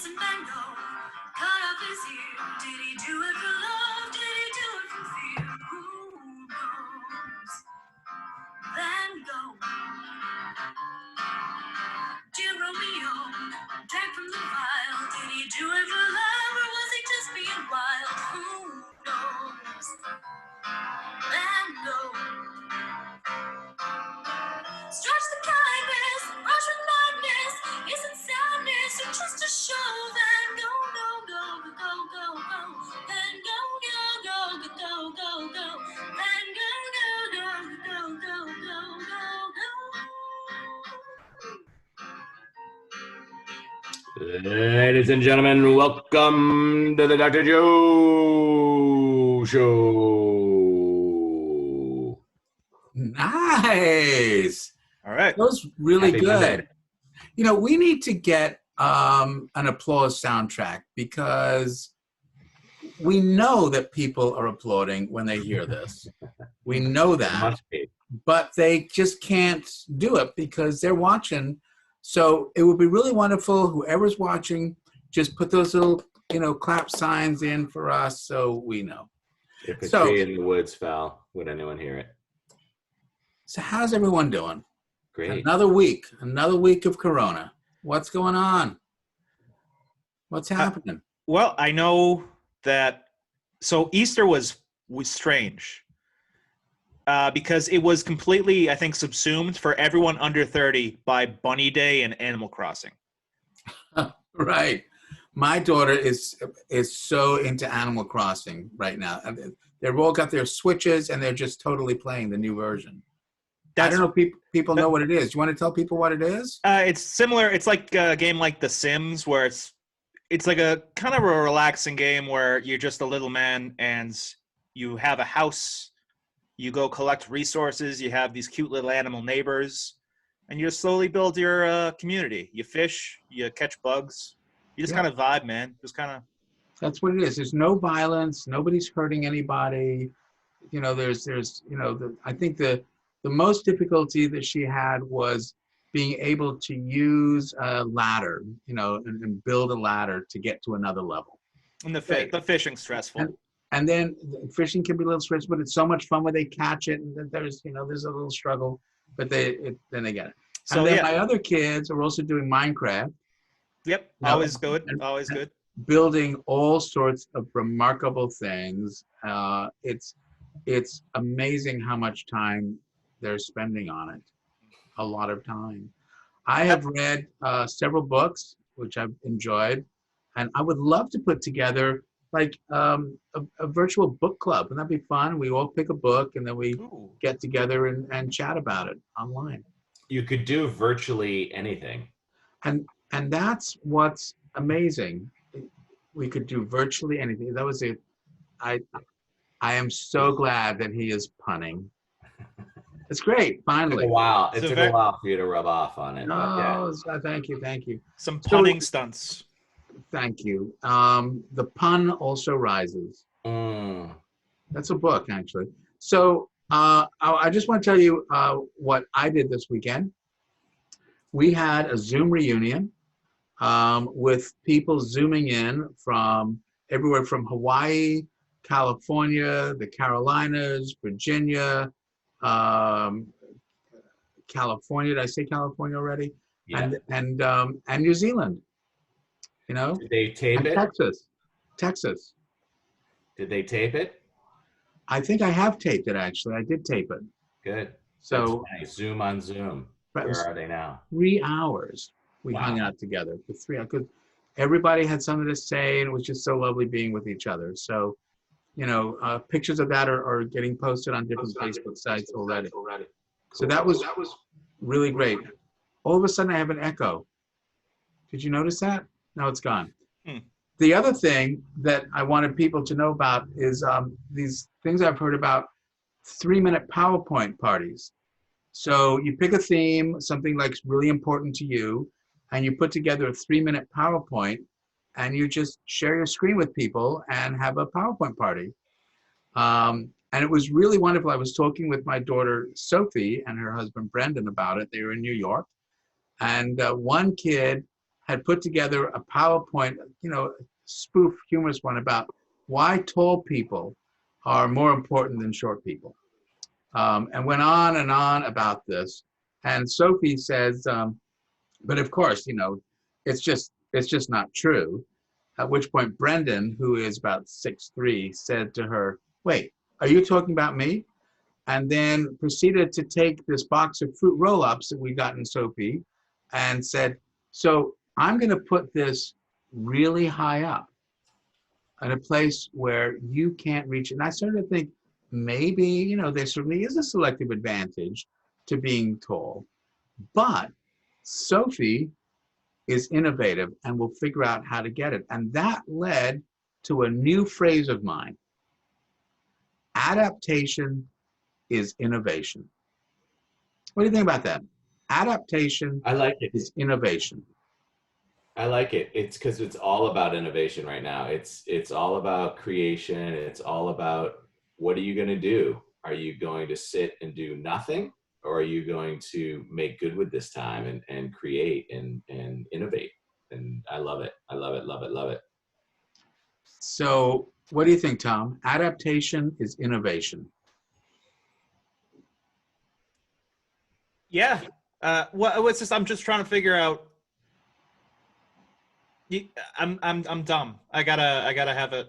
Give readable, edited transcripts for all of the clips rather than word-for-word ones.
It's a mango, cut off his ear. Did he do it for love? Did he do it for fear? Who knows? Van Gogh. Dear Romeo, drank from the vial. Did he do it for love or was he just being wild? Who knows? Van Gogh. Stretch the kindness, rush with madness. Isn't sadness or just a show? Van Gogh, go, go, go, go, go. Van Gogh, go, go, go, go, go. Van Gogh, go, go, go, go, go, go, go. Ladies and gentlemen, welcome to the Dr. Joe Show. Nice. All right. That was really Happy good. Monday. You know, we need to get an applause soundtrack because we know that people are applauding when they hear this. We know It that, must be. but they just can't do it because they're watching. So it would be really wonderful. Whoever's watching, just put those little, clap signs in for us so we know. If a So- tree in the woods fell, would anyone hear it? So how's everyone doing? Great. Another week of Corona. What's going on? What's happening? Well, I know that. So Easter was strange because it was completely, I think, subsumed for everyone under 30 by Bunny Day and Animal Crossing. Right. My daughter is so into Animal Crossing right now. They've all got their Switches and they're just totally playing the new version. I don't know if people know what it is. Do you want to tell people what it is? It's similar. It's like a game like The Sims, where it's like a kind of a relaxing game where you're just a little man and you have a house. You go collect resources. You have these cute little animal neighbors, and you just slowly build your community. You fish. You catch bugs. You just kind of vibe, man. Just kind of. That's what it is. There's no violence. Nobody's hurting anybody. I think the most difficulty that she had was being able to use a ladder, and build a ladder to get to another level. And the fishing's stressful. And then fishing can be a little stressful, but it's so much fun when they catch it. And then there's a little struggle, but then they get it. So, and then yeah. my other kids are also doing Minecraft. Yep. Always good. Always good. Building all sorts of remarkable things. It's amazing how much time they're spending on it. A lot of time. I have read several books, which I've enjoyed, and I would love to put together like a virtual book club. Wouldn't that be fun? We all pick a book and then we get together and chat about it online. You could do virtually anything. And that's what's amazing. We could do virtually anything. That was it. I am so glad that he is punning. It's great, finally. It took a while for you to rub off on it. Thank you. Some punning stunts. Thank you. The Pun Also Rises. That's a book, actually. So I just want to tell you what I did this weekend. We had a Zoom reunion with people Zooming in from everywhere from Hawaii, California, the Carolinas, Virginia, California. Did I say California already? Yeah. And New Zealand. Did they tape and it? Texas. Did they tape it? I think I have taped it, actually. I did tape it. Good. So that's nice. Zoom on Zoom. Where are they now? 3 hours we hung out together for 3 hours. Because everybody had something to say, and it was just so lovely being with each other. So, pictures of that are getting posted on different Facebook sites already. So that was really great. All of a sudden, I have an echo. Did you notice that? No, it's gone. The other thing that I wanted people to know about is these things I've heard about 3-minute PowerPoint parties. So you pick a theme, something like really important to you, and you put together a 3-minute PowerPoint, and you just share your screen with people and have a PowerPoint party. And it was really wonderful. I was talking with my daughter, Sophie, and her husband, Brendan, about it. They were in New York. And one kid had put together a PowerPoint, spoof humorous one about why tall people are more important than short people. And went on and on about this. And Sophie says, but of course, it's just not true. At which point Brendan, who is about 6'3", said to her, "Wait, are you talking about me?" And then proceeded to take this box of fruit roll-ups that we got in Sophie and said, "So I'm going to put this really high up in a place where you can't reach it." And I started to think, maybe, there certainly is a selective advantage to being tall. But Sophie is innovative and will figure out how to get it. And that led to a new phrase of mine. Adaptation is innovation. What do you think about that? Adaptation I like it. is innovation. I like it. It's because it's all about innovation right now. It's all about creation. It's all about, what are you going to do? Are you going to sit and do nothing? Or are you going to make good with this time and create and innovate? And I love it. I love it, love it, love it. So what do you think, Tom? Adaptation is innovation. Yeah. What's this? I'm just trying to figure out. I'm dumb. I gotta have a.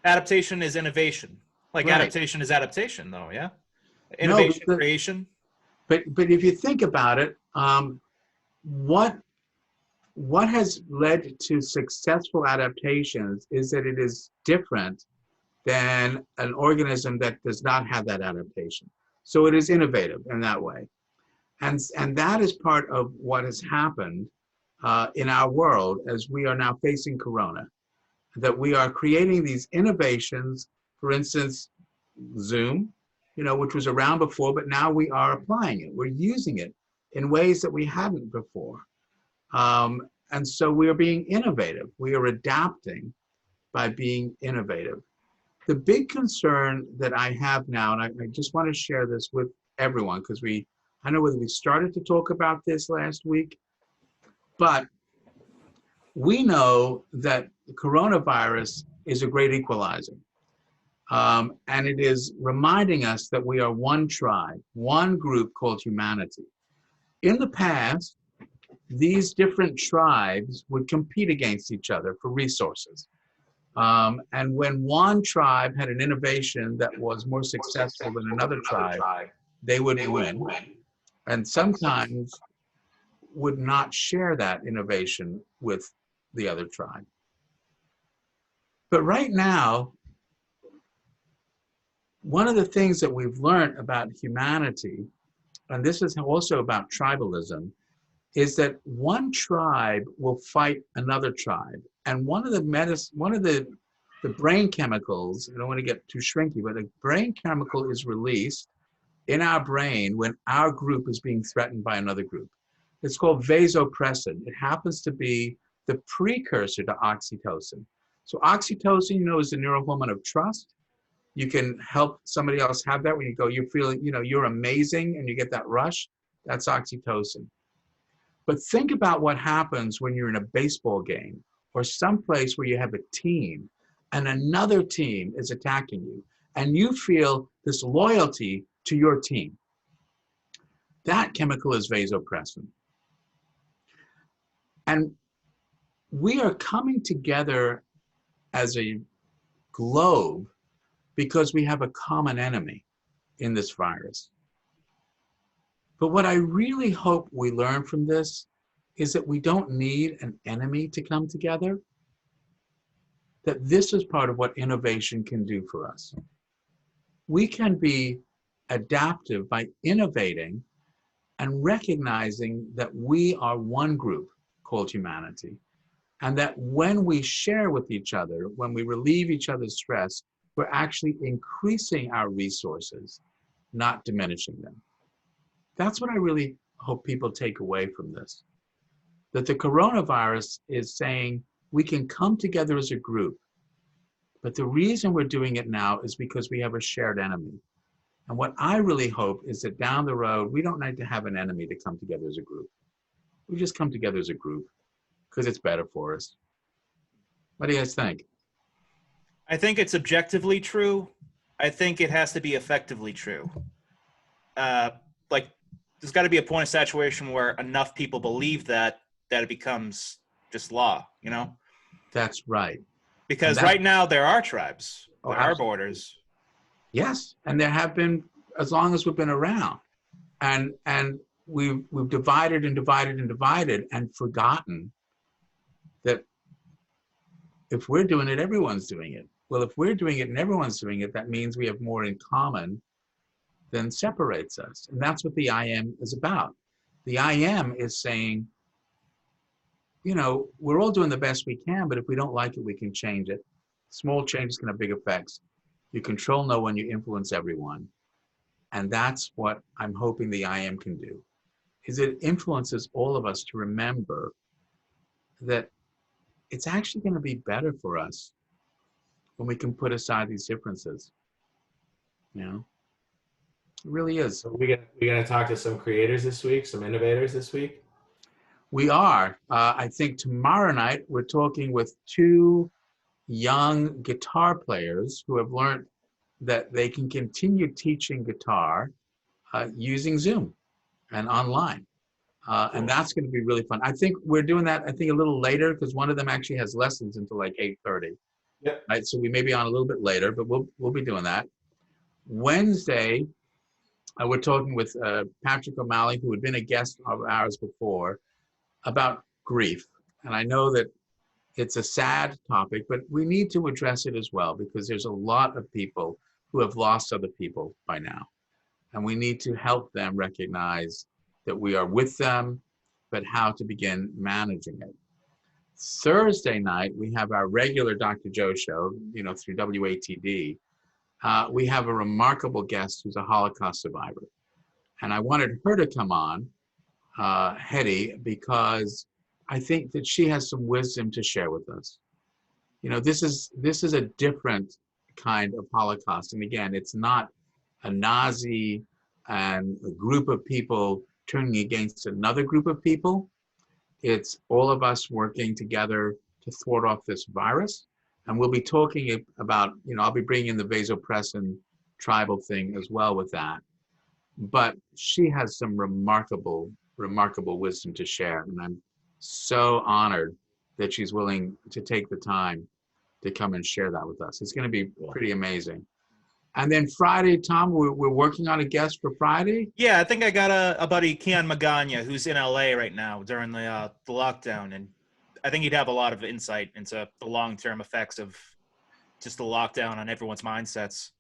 Adaptation is innovation. Like, Right. Adaptation is adaptation, though. Yeah. No, Innovation, but creation. But if you think about it, what has led to successful adaptations is that it is different than an organism that does not have that adaptation. So it is innovative in that way. And that is part of what has happened in our world as we are now facing Corona, that we are creating these innovations, for instance, Zoom, which was around before, but now we are applying it. We're using it in ways that we hadn't before. And so we are being innovative. We are adapting by being innovative. The big concern that I have now, and I just want to share this with everyone, because I know whether we started to talk about this last week, but we know that the coronavirus is a great equalizer. And it is reminding us that we are one tribe, one group called humanity. In the past, these different tribes would compete against each other for resources. And when one tribe had an innovation that was more successful than another tribe, they would win. And sometimes would not share that innovation with the other tribe. But right now, one of the things that we've learned about humanity, and this is also about tribalism, is that one tribe will fight another tribe. And one of the brain chemicals, I don't want to get too shrinky, but a brain chemical is released in our brain when our group is being threatened by another group. It's called vasopressin. It happens to be the precursor to oxytocin. So oxytocin, is the neurohormone of trust. You can help somebody else have that when you go, you're feeling, you're amazing, and you get that rush. That's oxytocin. But think about what happens when you're in a baseball game or someplace where you have a team and another team is attacking you, and you feel this loyalty to your team. That chemical is vasopressin. And we are coming together as a globe because we have a common enemy in this virus. But what I really hope we learn from this is that we don't need an enemy to come together, that this is part of what innovation can do for us. We can be adaptive by innovating and recognizing that we are one group called humanity, and that when we share with each other, when we relieve each other's stress, we're actually increasing our resources, not diminishing them. That's what I really hope people take away from this. That the coronavirus is saying we can come together as a group, but the reason we're doing it now is because we have a shared enemy. And what I really hope is that down the road, we don't need to have an enemy to come together as a group. We just come together as a group because it's better for us. What do you guys think? I think it's objectively true. I think it has to be effectively true. Like, there's got to be a point of saturation where enough people believe that it becomes just law, you know? That's right. Because And right now there are tribes, Oh, there are absolutely. borders. Yes, and there have been as long as we've been around, and we've divided and divided and divided and forgotten that if we're doing it, everyone's doing it. Well, if we're doing it and everyone's doing it, that means we have more in common than separates us, and that's what the I am is about. The I am is saying, you know, we're all doing the best we can, but if we don't like it, we can change it. Small changes can have big effects. You control no one, you influence everyone. And that's what I'm hoping the I am can do, is it influences all of us to remember that it's actually going to be better for us when we can put aside these differences. You know, it really is. So we're gonna talk to some creators this week, some innovators this week. We are. I think tomorrow night we're talking with two young guitar players who have learned that they can continue teaching guitar using Zoom and online. And that's going to be really fun. I think we're doing that, I think, a little later because one of them actually has lessons until like 8:30. Yep. Right, so we may be on a little bit later, but we'll be doing that. Wednesday, we're talking with Patrick O'Malley, who had been a guest of ours before, about grief. And I know that it's a sad topic, but we need to address it as well because there's a lot of people who have lost other people by now. And we need to help them recognize that we are with them, but how to begin managing it. Thursday night, we have our regular Dr. Joe show, you know, through WATD. We have a remarkable guest who's a Holocaust survivor. And I wanted her to come on, Hetty, because I think that she has some wisdom to share with us. You know, this is a different kind of Holocaust. And again, it's not a Nazi and a group of people turning against another group of people. It's all of us working together to thwart off this virus. And we'll be talking about, you know, I'll be bringing in the vasopressin tribal thing as well with that. But she has some remarkable wisdom to share. And I'm so honored that she's willing to take the time to come and share that with us. It's going to be pretty amazing. And then Friday, Tom, we're working on a guest for Friday. Yeah, I think I got a buddy, Kian Magana, who's in LA right now during the lockdown, and I think he'd have a lot of insight into the long-term effects of just the lockdown on everyone's mindsets.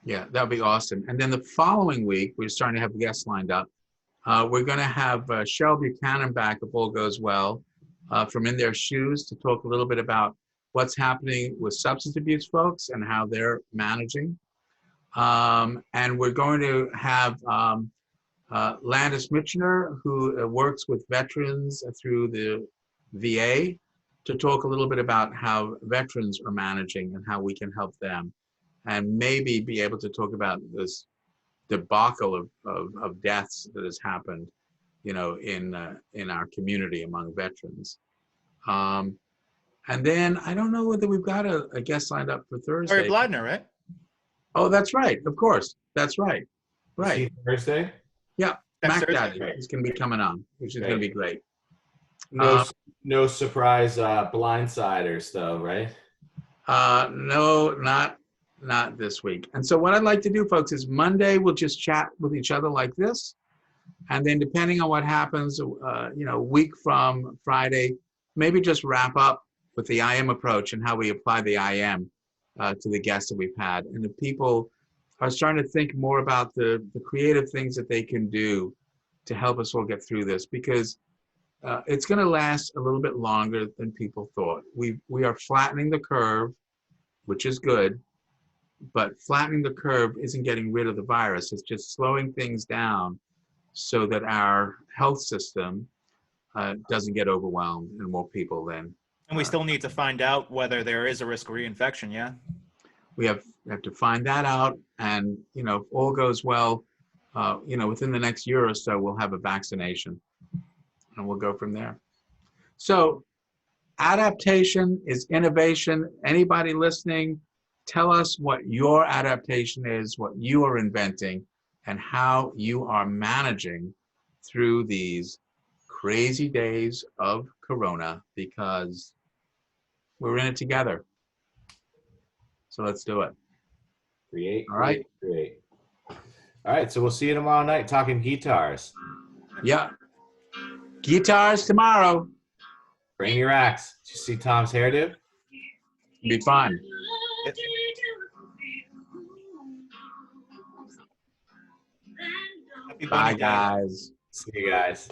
Yeah, that'd be awesome. And then the following week, we're starting to have guests lined up. We're going to have Cheryl Buchanan back, if all goes well, from In Their Shoes to talk a little bit about what's happening with substance abuse folks and how they're managing. And we're going to have Landis Michener, who works with veterans through the VA, to talk a little bit about how veterans are managing and how we can help them, and maybe be able to talk about this debacle of deaths that has happened, you know, in our community among veterans. And then I don't know whether we've got a guest lined up for Thursday. Larry Bladner, right? Oh, that's right. Of course. That's right. Right. See Thursday? Yeah. Next Mac Thursday. Daddy is going to be coming on, which is going to be great. No surprise blindsiders though, right? No, not this week. And so what I'd like to do, folks, is Monday we'll just chat with each other like this. And then depending on what happens, you know, a week from Friday, maybe just wrap up with the I am approach and how we apply the I am to the guests that we've had. And if people are starting to think more about the creative things that they can do to help us all get through this, because it's going to last a little bit longer than people thought. We are flattening the curve, which is good, but flattening the curve isn't getting rid of the virus. It's just slowing things down so that our health system doesn't get overwhelmed and more people then. And we still need to find out whether there is a risk of reinfection, yeah? We have to find that out, and, you know, if all goes well, you know, within the next year or so, we'll have a vaccination, and we'll go from there. So Adaptation is innovation. Anybody listening, tell us what your adaptation is, what you are inventing, and how you are managing through these crazy days of Corona, because we're in it together. So let's do it. Create, All right. create. All right, so we'll see you tomorrow night talking guitars. Yeah. Guitars tomorrow. Bring your axe. Did you see Tom's hairdo? Be fun. Happy Bye, bunny day. guys. See you guys.